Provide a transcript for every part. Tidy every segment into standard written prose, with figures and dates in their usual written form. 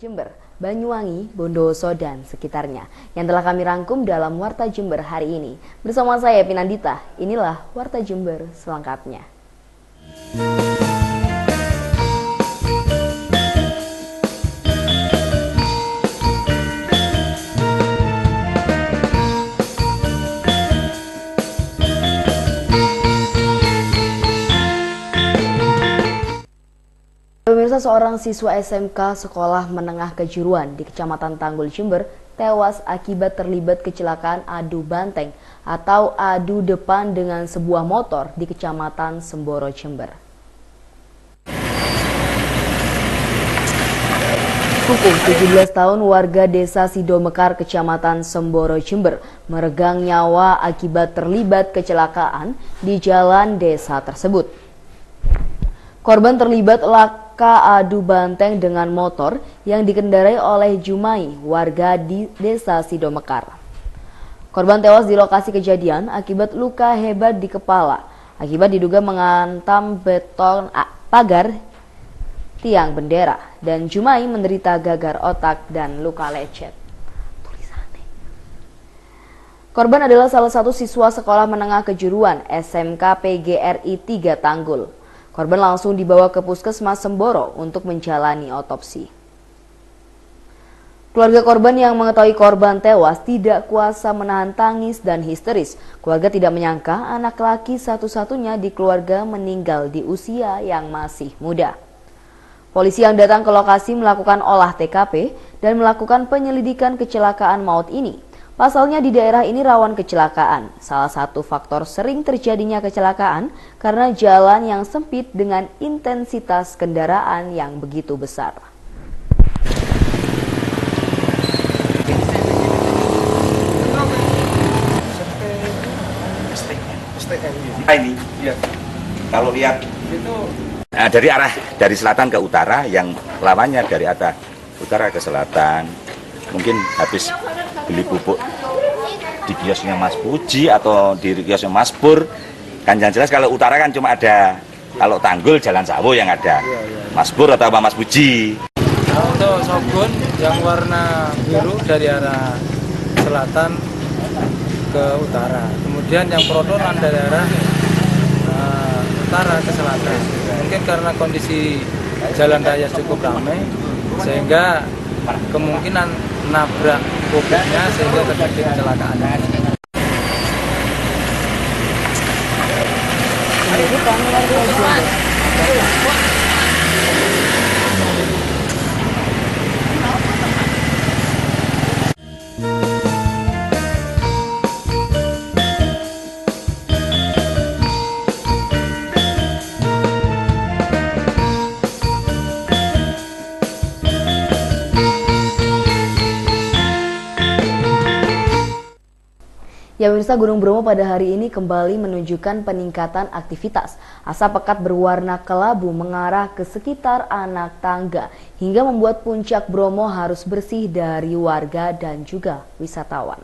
Jember, Banyuwangi, Bondowoso, dan sekitarnya yang telah kami rangkum dalam Warta Jember hari ini. Bersama saya Pinandita, inilah Warta Jember selengkapnya. Pemirsa, seorang siswa SMK Sekolah Menengah Kejuruan di Kecamatan Tanggul, Jember tewas akibat terlibat kecelakaan adu banteng atau adu depan dengan sebuah motor di Kecamatan Semboro, Jember. Pukul 17 tahun warga desa Sidomekar, Kecamatan Semboro, Jember meregang nyawa akibat terlibat kecelakaan di jalan desa tersebut. Korban terlibat laka adu banteng dengan motor yang dikendarai oleh Jumai, warga di desa Sidomekar. Korban tewas di lokasi kejadian akibat luka hebat di kepala, akibat diduga menghantam beton pagar tiang bendera, dan Jumai menderita gagar otak dan luka lecet. Korban adalah salah satu siswa Sekolah Menengah Kejuruan SMK PGRI 3 Tanggul. Korban langsung dibawa ke Puskesmas Semboro untuk menjalani otopsi. Keluarga korban yang mengetahui korban tewas tidak kuasa menahan tangis dan histeris. Keluarga tidak menyangka anak laki satu-satunya di keluarga meninggal di usia yang masih muda. Polisi yang datang ke lokasi melakukan olah TKP dan melakukan penyelidikan kecelakaan maut ini. Pasalnya di daerah ini rawan kecelakaan. Salah satu faktor sering terjadinya kecelakaan karena jalan yang sempit dengan intensitas kendaraan yang begitu besar. Ini kalau lihat dari selatan ke utara, yang lawannya dari atas utara ke selatan, mungkin habis beli pupuk di kiosnya Mas Puji atau di kiosnya Mas Pur. Kan yang jelas kalau utara kan cuma ada, kalau Tanggul Jalan Sawo yang ada Mas Pur atau Mas Puji. Nah, untuk Sogon yang warna biru dari arah selatan ke utara, kemudian yang Protolan dari arah utara ke selatan. Mungkin karena kondisi jalan raya cukup ramai sehingga kemungkinan nabrak pupuknya sehingga terjadi kecelakaan. Ya pemirsa, Gunung Bromo pada hari ini kembali menunjukkan peningkatan aktivitas. Asap pekat berwarna kelabu mengarah ke sekitar anak tangga hingga membuat puncak Bromo harus bersih dari warga dan juga wisatawan.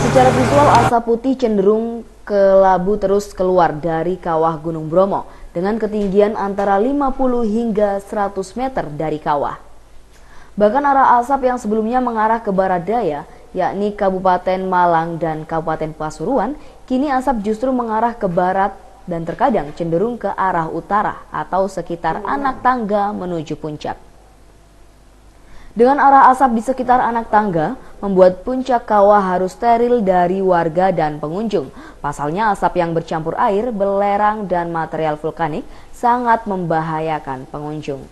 Secara visual, asap putih cenderung kelabu terus keluar dari kawah Gunung Bromo dengan ketinggian antara 50 hingga 100 meter dari kawah. Bahkan arah asap yang sebelumnya mengarah ke barat daya, yakni Kabupaten Malang dan Kabupaten Pasuruan, kini asap justru mengarah ke barat dan terkadang cenderung ke arah utara atau sekitar anak tangga menuju puncak. Dengan arah asap di sekitar anak tangga, membuat puncak kawah harus steril dari warga dan pengunjung. Pasalnya asap yang bercampur air, belerang, dan material vulkanik sangat membahayakan pengunjung.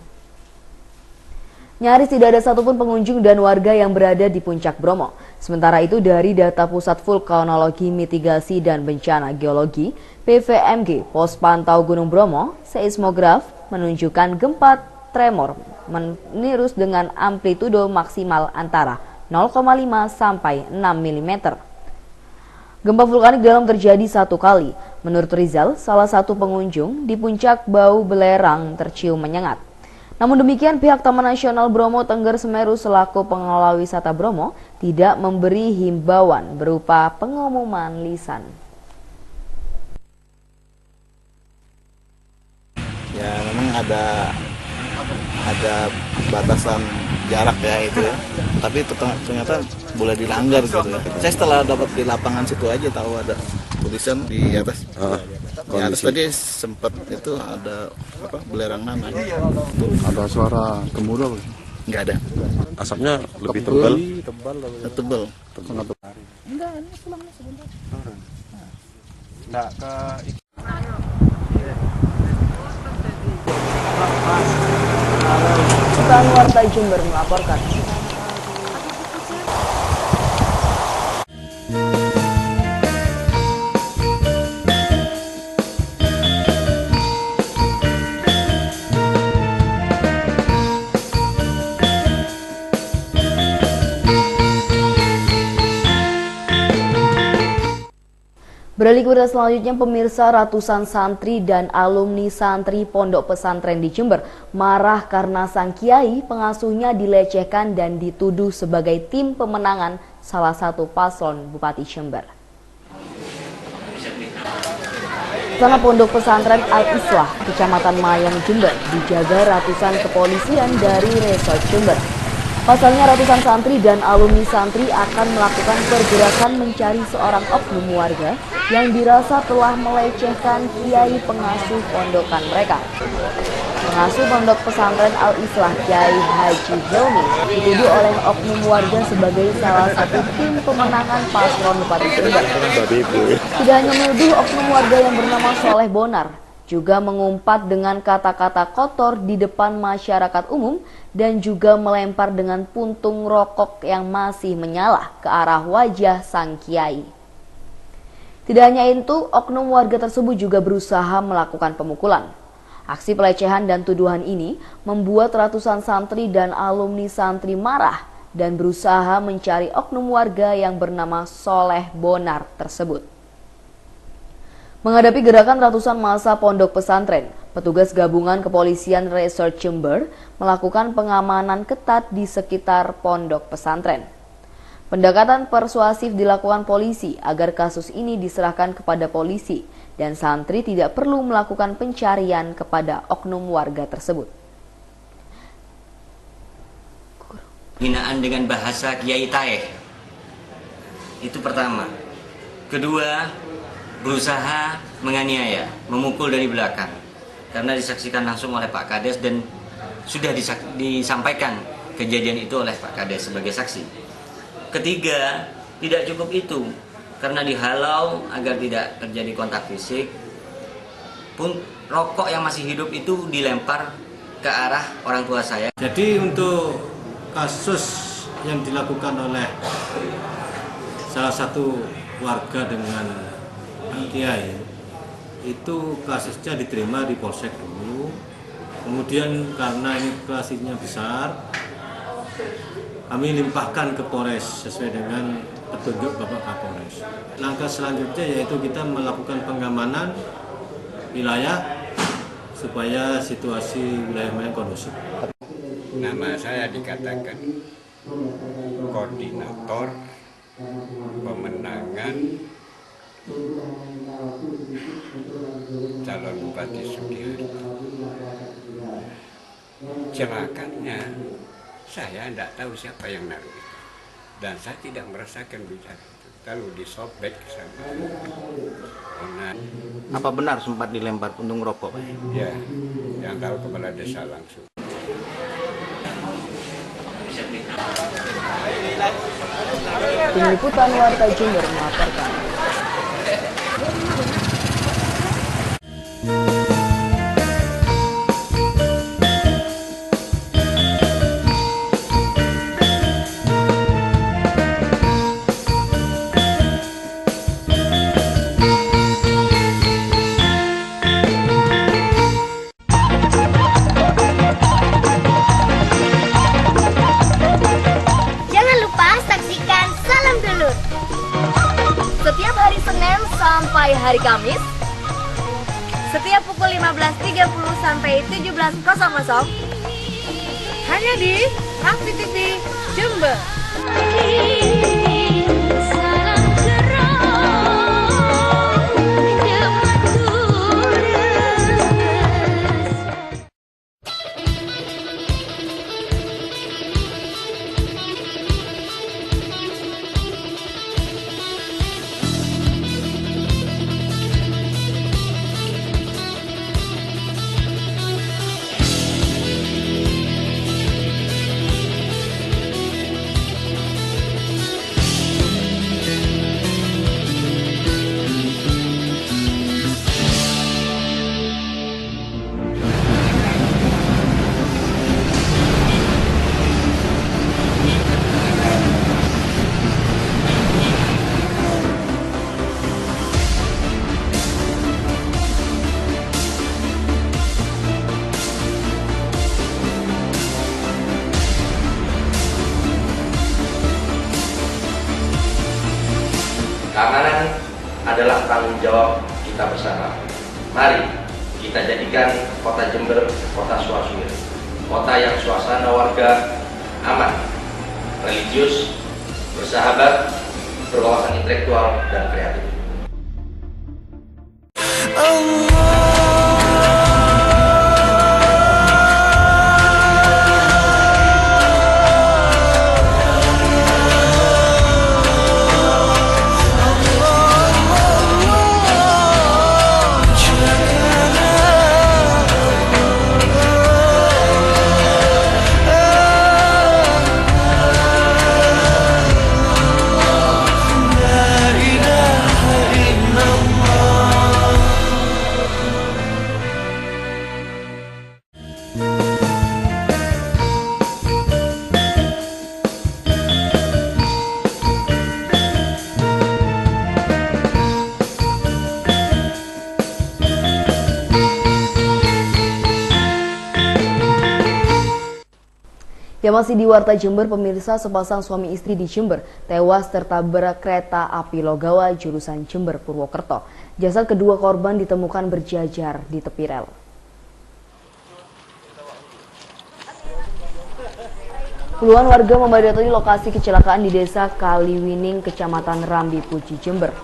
Nyaris tidak ada satupun pengunjung dan warga yang berada di puncak Bromo. Sementara itu dari data Pusat Vulkanologi, Mitigasi, dan Bencana Geologi (PVMG) Pos Pantau Gunung Bromo, seismograf menunjukkan gempa tremor menirus dengan amplitudo maksimal antara 0,5 sampai 6 mm. Gempa vulkanik dalam terjadi satu kali. Menurut Rizal, salah satu pengunjung, di puncak bau belerang tercium menyengat. Namun demikian, pihak Taman Nasional Bromo Tengger Semeru selaku pengelola wisata Bromo tidak memberi himbauan berupa pengumuman lisan. Yang ada batasan jarak ya itu ya. Tapi ternyata boleh dilanggar gitu ya. Saya setelah dapat di lapangan situ aja tahu ada tulisan di atas. Di atas tadi sempat itu ada belerang nama. Ada suara gemuruh? Nggak ada. Asapnya lebih tebal? Tebal. Sangat tebal. Enggak, ini pulangnya sebentar. Nggak ke... Sultan Warta Jember melaporkan. Beralih ke berita selanjutnya, pemirsa, ratusan santri dan alumni santri Pondok Pesantren di Jember marah karena sang kiai pengasuhnya dilecehkan dan dituduh sebagai tim pemenangan salah satu paslon Bupati Jember. Sana Pondok Pesantren Al-Islah, Kecamatan Mayang, Jember, dijaga ratusan kepolisian dari Resort Jember. Pasalnya ratusan santri dan alumni santri akan melakukan pergerakan mencari seorang oknum warga yang dirasa telah melecehkan kiai pengasuh pondokan mereka. Pengasuh Pondok Pesantren Al-Islah, Kiai Haji Helmi, dituduh oleh oknum warga sebagai salah satu tim pemenangan paslon Bupati Jember. Tidak hanya menuduh oknum warga yang bernama Soleh Bonar, juga mengumpat dengan kata-kata kotor di depan masyarakat umum dan juga melempar dengan puntung rokok yang masih menyala ke arah wajah sang kiai. Tidak hanya itu, oknum warga tersebut juga berusaha melakukan pemukulan. Aksi pelecehan dan tuduhan ini membuat ratusan santri dan alumni santri marah dan berusaha mencari oknum warga yang bernama Soleh Bonar tersebut. Menghadapi gerakan ratusan massa pondok pesantren, petugas gabungan kepolisian Resort Jember melakukan pengamanan ketat di sekitar pondok pesantren. Pendekatan persuasif dilakukan polisi agar kasus ini diserahkan kepada polisi dan santri tidak perlu melakukan pencarian kepada oknum warga tersebut. Hinaan dengan bahasa Kiai Taeh, itu pertama. Kedua, berusaha menganiaya, memukul dari belakang, karena disaksikan langsung oleh Pak Kades dan sudah disampaikan kejadian itu oleh Pak Kades sebagai saksi. Ketiga, tidak cukup itu, karena dihalau agar tidak terjadi kontak fisik, pun rokok yang masih hidup itu dilempar ke arah orang tua saya. Jadi untuk kasus yang dilakukan oleh salah satu warga dengan kiai itu kasusnya diterima di Polsek dulu, kemudian karena ini kasusnya besar kami limpahkan ke Polres sesuai dengan petunjuk Bapak Kapolres. Langkah selanjutnya yaitu kita melakukan pengamanan wilayah supaya situasi wilayah Mayang kondusif. Nama saya dikatakan koordinator pemenangan calon Bupati Sugiharto. Celakanya saya tidak tahu siapa yang naruh itu dan saya tidak merasakan bicara itu. Lalu disobek ke sana. Apa benar sempat dilempar puntung rokok? Ya, yang tahu kepala desa langsung. Tim Liputan Warta Jember melaporkan. Setiap hari Senin sampai hari Kamis, setiap pukul 15.30 sampai 17.00, hanya di Raksi TV Jember. Keamanan adalah tanggung jawab kita bersama. Mari kita jadikan kota Jember kota swaswir, kota yang suasana warga aman, religius, bersahabat, berwawasan intelektual, dan kreatif. Ya, masih di Warta Jember, pemirsa, sepasang suami istri di Jember tewas tertabrak kereta api Logawa jurusan Jember Purwokerto. Jasad kedua korban ditemukan berjajar di tepi rel. Puluhan warga memadati lokasi kecelakaan di Desa Kaliwining, Kecamatan Rambi Puji, Jember.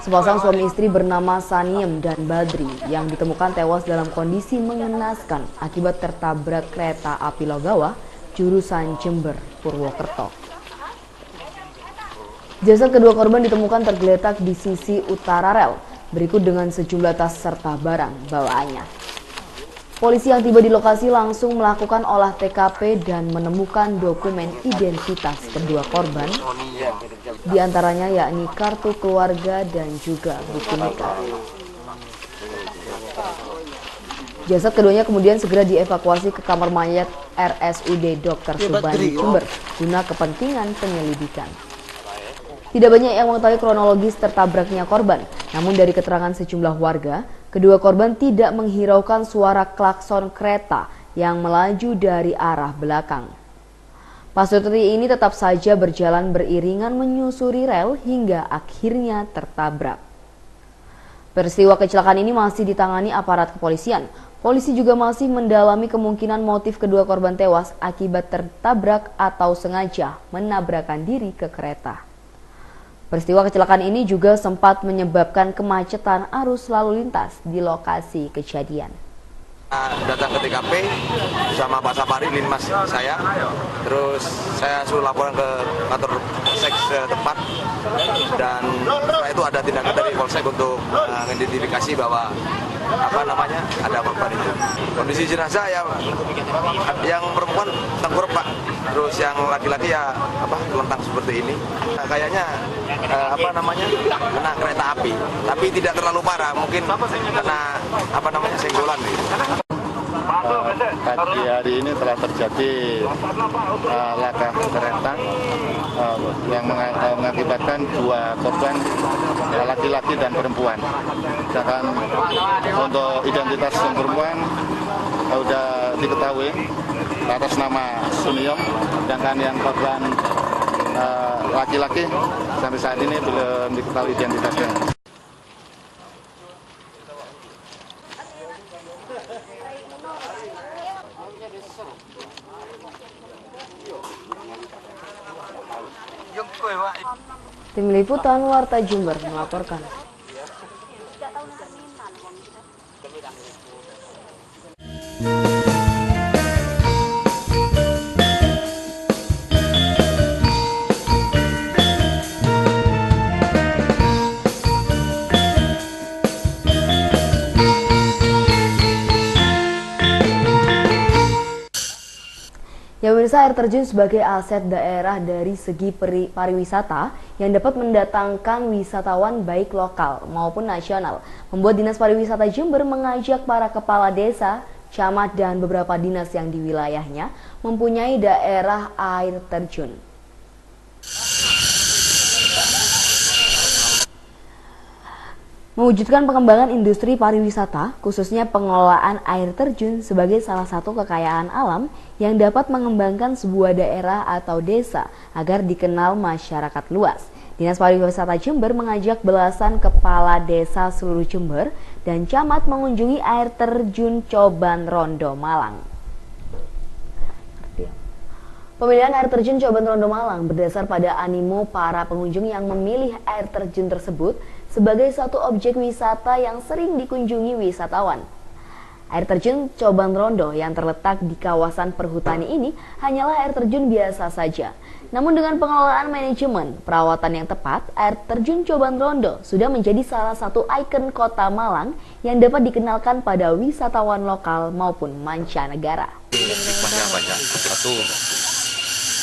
Sepasang suami istri bernama Saniem dan Badri yang ditemukan tewas dalam kondisi mengenaskan akibat tertabrak kereta api Logawa jurusan Jember Purwokerto. Jasad kedua korban ditemukan tergeletak di sisi utara rel, berikut dengan sejumlah tas serta barang bawaannya. Polisi yang tiba di lokasi langsung melakukan olah TKP dan menemukan dokumen identitas kedua korban, diantaranya yakni kartu keluarga dan juga bukti nikah. Jasad keduanya kemudian segera dievakuasi ke kamar mayat RSUD Dr. Subandi Jember guna kepentingan penyelidikan. Tidak banyak yang mengetahui kronologis tertabraknya korban, namun dari keterangan sejumlah warga, kedua korban tidak menghiraukan suara klakson kereta yang melaju dari arah belakang. Pasutri ini tetap saja berjalan beriringan menyusuri rel hingga akhirnya tertabrak. Peristiwa kecelakaan ini masih ditangani aparat kepolisian. Polisi juga masih mendalami kemungkinan motif kedua korban tewas akibat tertabrak atau sengaja menabrakkan diri ke kereta. Peristiwa kecelakaan ini juga sempat menyebabkan kemacetan arus lalu lintas di lokasi kejadian. Datang ke TKP sama Pak Sapari, linmas saya, terus saya suruh laporan ke kantor Polsek setempat, dan setelah itu ada tindakan dari Polsek untuk mengidentifikasi bahwa ada korban itu. Kondisi jenazah yang perempuan tengkurap Pak, terus yang laki-laki telentang seperti ini. Kayaknya kena kereta api, tapi tidak terlalu parah, mungkin kena senggolan gitu. Pagi hari ini telah terjadi laka kereta yang mengakibatkan dua korban, laki-laki dan perempuan. Sedangkan untuk identitas yang perempuan sudah diketahui atas nama Suniom, sedangkan yang korban laki-laki sampai saat ini belum diketahui identitasnya. Tim Liputan Warta Jember melaporkan. Ya pemirsa, air terjun sebagai aset daerah dari segi pariwisata yang dapat mendatangkan wisatawan baik lokal maupun nasional, membuat Dinas Pariwisata Jember mengajak para kepala desa, camat dan beberapa dinas yang di wilayahnya mempunyai daerah air terjun. Mewujudkan pengembangan industri pariwisata, khususnya pengelolaan air terjun sebagai salah satu kekayaan alam yang dapat mengembangkan sebuah daerah atau desa agar dikenal masyarakat luas. Dinas Pariwisata Jember mengajak belasan kepala desa seluruh Jember dan camat mengunjungi air terjun Coban Rondo Malang. Pemilihan air terjun Coban Rondo Malang berdasar pada animo para pengunjung yang memilih air terjun tersebut sebagai suatu objek wisata yang sering dikunjungi wisatawan. Air terjun Coban Rondo yang terletak di kawasan perhutani ini hanyalah air terjun biasa saja. Namun dengan pengelolaan manajemen perawatan yang tepat, air terjun Coban Rondo sudah menjadi salah satu ikon kota Malang yang dapat dikenalkan pada wisatawan lokal maupun mancanegara. Hikmahnya banyak. Satu,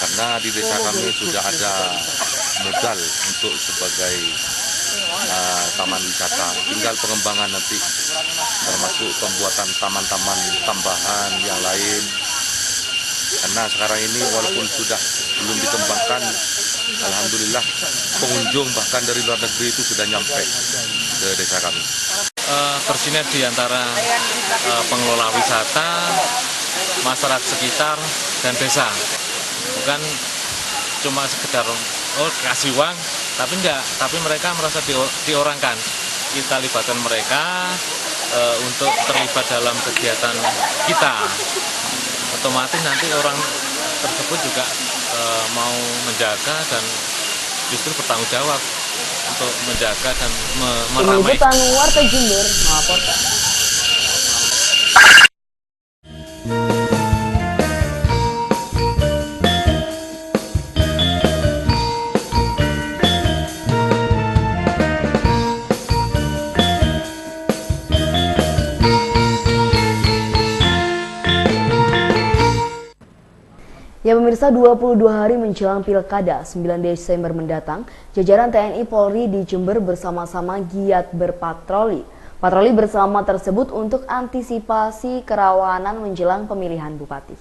karena di desa kami sudah ada modal untuk sebagai taman wisata. Tinggal pengembangan nanti, termasuk pembuatan taman-taman tambahan yang lain. Karena sekarang ini walaupun sudah belum dikembangkan, alhamdulillah pengunjung bahkan dari luar negeri itu sudah nyampe ke desa kami. Bersinergi antara pengelola wisata, masyarakat sekitar, dan desa. Bukan cuma sekedar kasih uang, tapi enggak. Tapi mereka merasa diorangkan. Kita libatkan mereka untuk terlibat dalam kegiatan kita. Otomatis nanti orang tersebut juga mau menjaga dan justru bertanggung jawab untuk menjaga dan meramaikan. Warta Jember melaporkan. Ya pemirsa, 22 hari menjelang Pilkada 9 Desember mendatang, jajaran TNI Polri di Jember bersama-sama giat berpatroli. Patroli bersama tersebut untuk antisipasi kerawanan menjelang pemilihan bupati.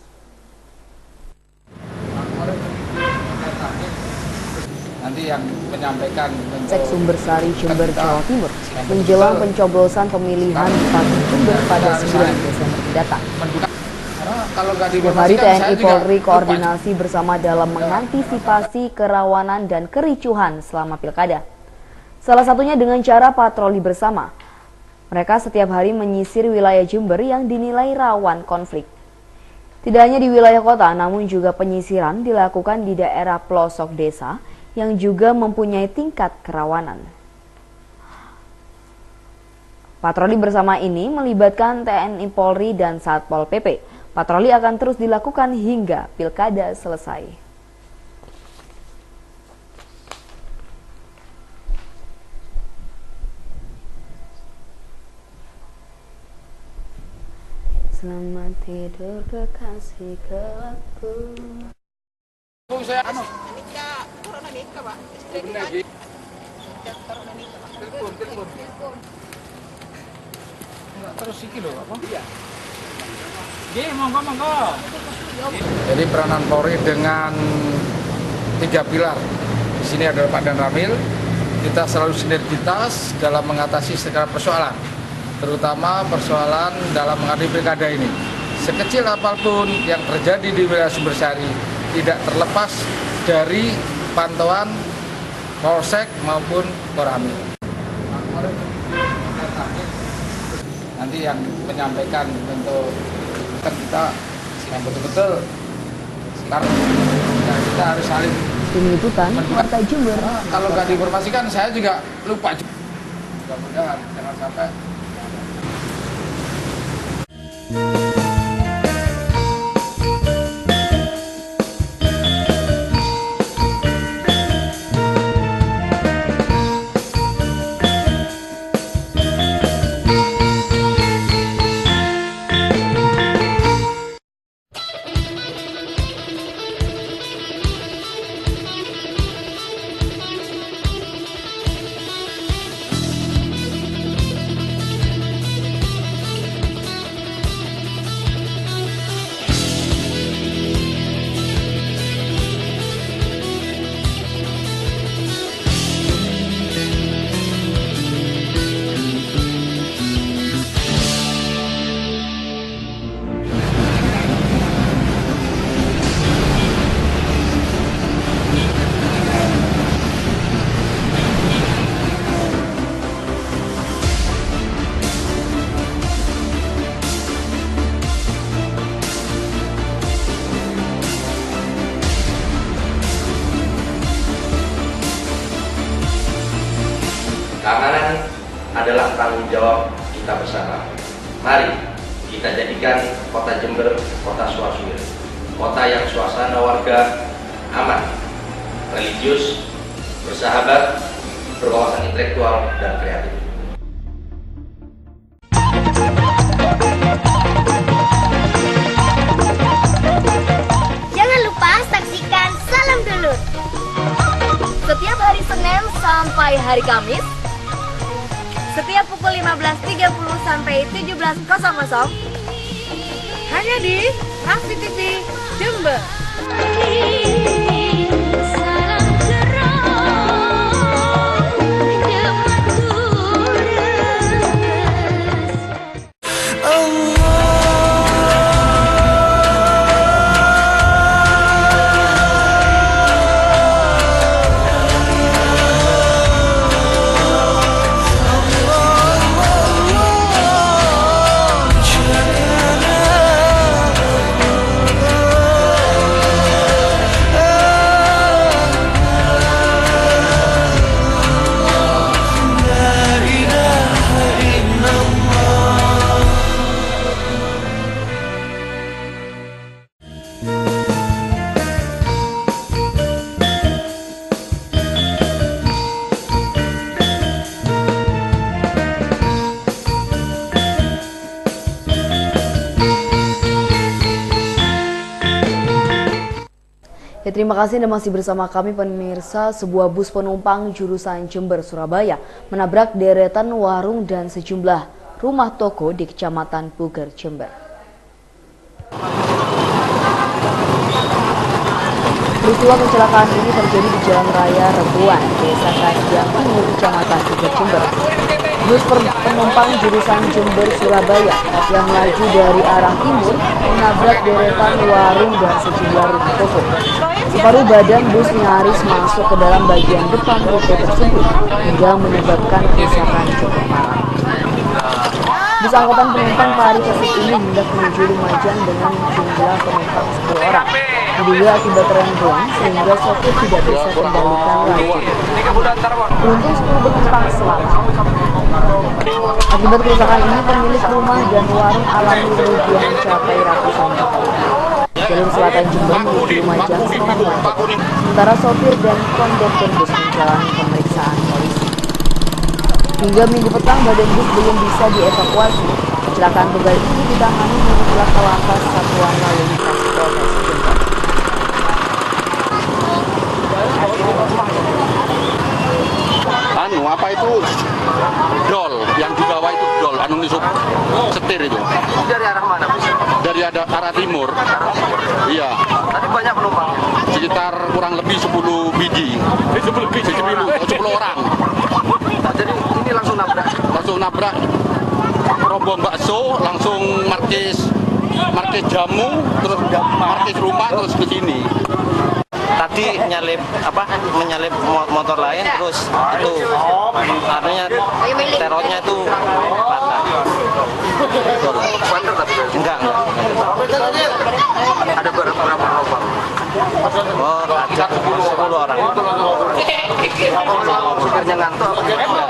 Nanti yang menyampaikan Sek Sumbersari Jember, Jawa Timur menjelang pencoblosan pemilihan bupati Jember pada 9 Desember mendatang. Setiap hari TNI Polri koordinasi bersama dalam mengantisipasi kerawanan dan kericuhan selama pilkada. Salah satunya dengan cara patroli bersama. Mereka setiap hari menyisir wilayah Jember yang dinilai rawan konflik. Tidak hanya di wilayah kota, namun juga penyisiran dilakukan di daerah pelosok desa yang juga mempunyai tingkat kerawanan. Patroli bersama ini melibatkan TNI Polri dan Satpol PP. Patroli akan terus dilakukan hingga pilkada selesai. Selamat tidur kekasih gelapku. Terus iki lho apa? Iya. Jadi peranan Polri dengan 3 pilar. Di sini adalah Pak Dan Ramil. Kita selalu sinergitas dalam mengatasi segala persoalan, terutama persoalan dalam menghadapi pilkada ini. Sekecil apapun yang terjadi di wilayah Sumbersari tidak terlepas dari pantauan Polsek maupun Koramil. Nanti yang menyampaikan untuk kita yang betul-betul sekarang kita harus saling Tim Warta Jember. Kalau nggak diinformasikan saya juga lupa. Mudah-mudahan jangan sampai. adalah tanggung jawab kita bersama. Mari kita jadikan kota Jember kota swaswir, kota yang suasana warga aman, religius, bersahabat, berwawasan intelektual, dan kreatif. Jangan lupa saksikan Salam Dulur setiap hari Senin sampai hari Kamis, setiap pukul 15.30 sampai 17.00 hanya di Rafi TV Jember. Ya, terima kasih Anda masih bersama kami pemirsa. Sebuah bus penumpang jurusan Jember Surabaya menabrak deretan warung dan sejumlah rumah toko di Kecamatan Puger, Jember. Peristiwa kecelakaan ini terjadi di Jalan Raya Rebuan, Desa Kasiang Timur, Kecamatan Puger, Jember. Bus penumpang jurusan Jember Surabaya yang melaju dari arah timur menabrak deretan warung dan sejumlah rumah toko. Separuh badan bus nyaris masuk ke dalam bagian depan toko tersebut hingga menyebabkan kerusakan cukup parah. Bus angkutan penumpang pari Persib ini hendak menuju Lumajang dengan jumlah penumpang 10 orang. Diduga akibat remblong sehingga sopir tidak bisa kendalikan laju. Beruntung 10 penumpang selamat. Akibat kerusakan ini pemilik rumah dan warung alami kerugian mencapai ratusan juta. Jalur selatan Jember menuju Lumajang sempat macet, sementara sopir dan kondektur bus menjalani pemeriksaan polisi. Hingga minggu petang badan bus belum bisa dievakuasi. Kecelakaan tunggal ini ditangani unit laka lantas Satuan Lalu Lintas Polres Jember. Apa itu dol yang dibawa itu dol setir itu dari arah mana? Dari arah timur. Iya. Tadi banyak penumpang sekitar kurang lebih 10 biji 10 orang. Jadi ini langsung nabrak rombong bakso, langsung markis jamu, terus markis rumah, terus ke sini. Tadi menyalip motor lain, terus itu artinya terornya itu patah. Enggak. Ada berapa rombong? Oh, ada 10 orang. Supirnya ngantuk apa gimana?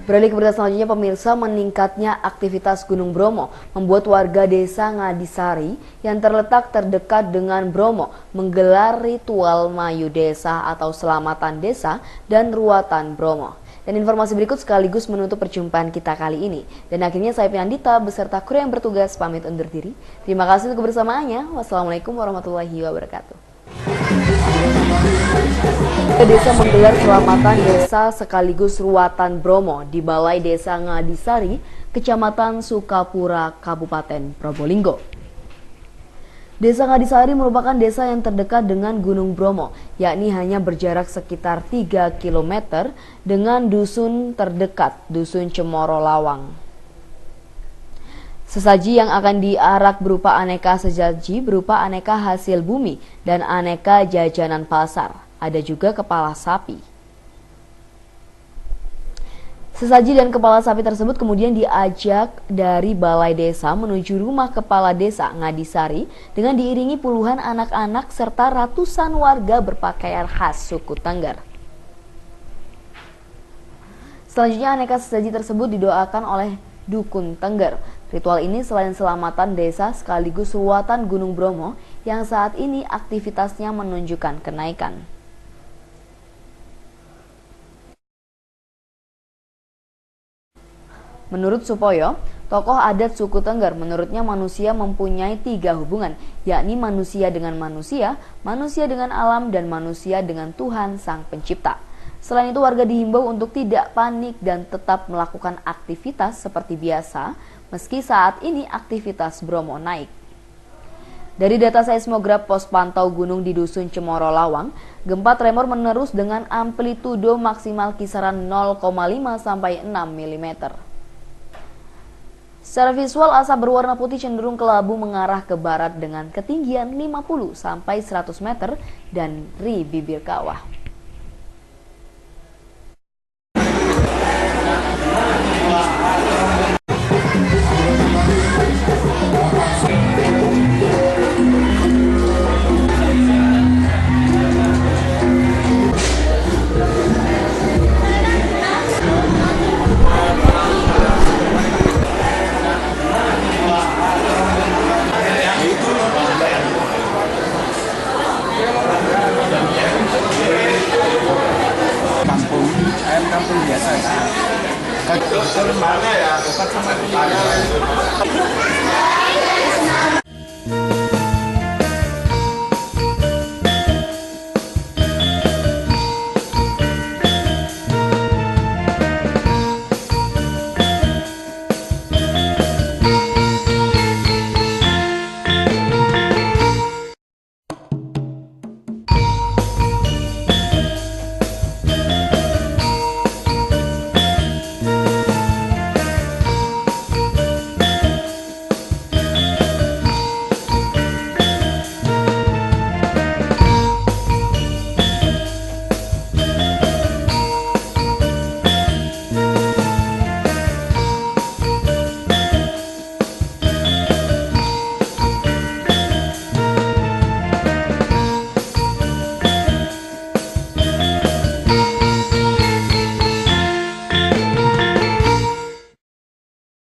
Beralih ke berita selanjutnya, pemirsa, meningkatnya aktivitas Gunung Bromo membuat warga desa Ngadisari yang terletak terdekat dengan Bromo menggelar ritual Mayu Desa atau Selamatan Desa dan Ruatan Bromo. Dan informasi berikut sekaligus menutup perjumpaan kita kali ini. Dan akhirnya saya Piandita beserta kru yang bertugas pamit undur diri. Terima kasih untuk kebersamaannya. Wassalamualaikum warahmatullahi wabarakatuh. Desa menggelar Selamatan Desa sekaligus Ruatan Bromo di Balai Desa Ngadisari, Kecamatan Sukapura, Kabupaten Probolinggo. Desa Ngadisari merupakan desa yang terdekat dengan Gunung Bromo, yakni hanya berjarak sekitar 3 km dengan dusun terdekat, Dusun Cemoro Lawang. Sesaji yang akan diarak berupa aneka sesaji berupa aneka hasil bumi dan aneka jajanan pasar. Ada juga kepala sapi. Sesaji dan kepala sapi tersebut kemudian diajak dari balai desa menuju rumah kepala desa Ngadisari dengan diiringi puluhan anak-anak serta ratusan warga berpakaian khas suku Tengger. Selanjutnya aneka sesaji tersebut didoakan oleh Dukun Tengger. Ritual ini selain selamatan desa sekaligus ruatan Gunung Bromo yang saat ini aktivitasnya menunjukkan kenaikan. Menurut Supoyo, tokoh adat suku Tengger, menurutnya manusia mempunyai 3 hubungan, yakni manusia dengan manusia dengan alam, dan manusia dengan Tuhan Sang Pencipta. Selain itu, warga dihimbau untuk tidak panik dan tetap melakukan aktivitas seperti biasa, meski saat ini aktivitas Bromo naik. Dari data seismograf pos pantau gunung di Dusun Cemoro Lawang, gempa tremor menerus dengan amplitudo maksimal kisaran 0,5 sampai 6 mm. Secara visual, asap berwarna putih cenderung kelabu mengarah ke barat dengan ketinggian 50 sampai 100 meter dan dari bibir kawah. Ayam kampung biasa. Mana ya?